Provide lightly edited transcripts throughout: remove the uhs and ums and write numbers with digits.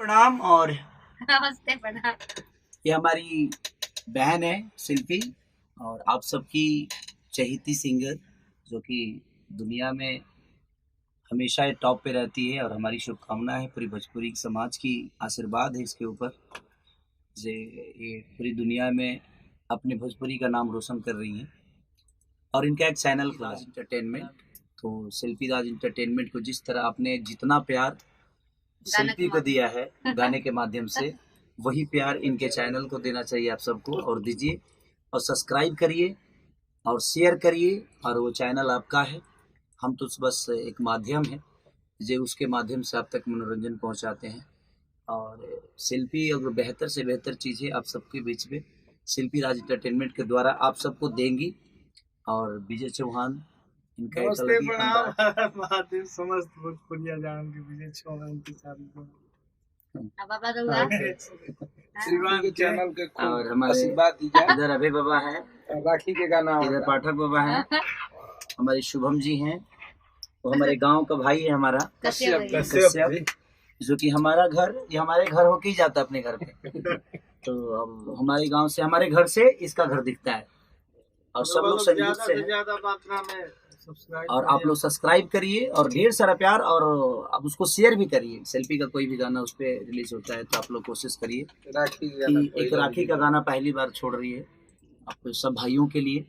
प्रणाम। और नमस्ते प्रणाम। ये हमारी बहन है शिल्पी, और आप सबकी चहेती सिंगर, जो कि दुनिया में हमेशा टॉप पे रहती है। और हमारी शुभकामना है, पूरी भोजपुरी समाज की आशीर्वाद है इसके ऊपर, जे ये पूरी दुनिया में अपने भोजपुरी का नाम रोशन कर रही हैं। और इनका एक चैनल राज इंटरटेनमेंट, तो शिल्पी राज इंटरटेनमेंट को जिस तरह आपने जितना प्यार शिल्पी को दिया है गाने के माध्यम से, वही प्यार इनके चैनल को देना चाहिए आप सबको। और दीजिए, और सब्सक्राइब करिए और शेयर करिए। और वो चैनल आपका है, हम तो बस एक माध्यम है जो उसके माध्यम से आप तक मनोरंजन पहुंचाते हैं। और शिल्पी और बेहतर से बेहतर चीज़ें आप सबके बीच में शिल्पी राज इंटरटेनमेंट के द्वारा आप सबको देंगी। और विजय चौहान इनका एक अलग ही महादेव समस्त भोजपुरिया जान के विजय चौहान के साथ के चैनल के और हमारे इधर अभय बाबा है, राखी के गाना, इधर पाठक बाबा है, हमारे शुभम जी हैं, वो हमारे गांव का भाई है हमारा कश्यप, जो कि हमारा घर, ये हमारे घर होके ही जाता है अपने घर पे। तो अब हमारे गांव से, हमारे घर से इसका घर दिखता है। और सब लोग संगीत से ज्यादा मात्रा में और आप लोग सब्सक्राइब करिए और ढेर सारा प्यार, और आप उसको शेयर भी करिए। शिल्पी का कोई भी गाना उस पर रिलीज होता है तो आप लोग कोशिश करिए कि एक राखी का गाना पहली बार छोड़ रही है आप सब भाइयों के लिए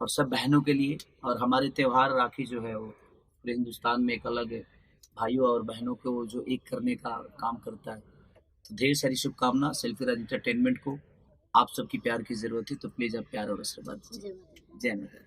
और सब बहनों के लिए। और हमारे त्यौहार राखी जो है वो पूरे हिंदुस्तान में एक अलग है, भाइयों और बहनों को जो एक करने का काम करता है। तो ढेर सारी शुभकामना शिल्पी राज इंटरटेनमेंट को। आप सबकी प्यार की जरूरत है, तो प्लीज आप प्यार और आशीर्वाद दीजिए। जय माता।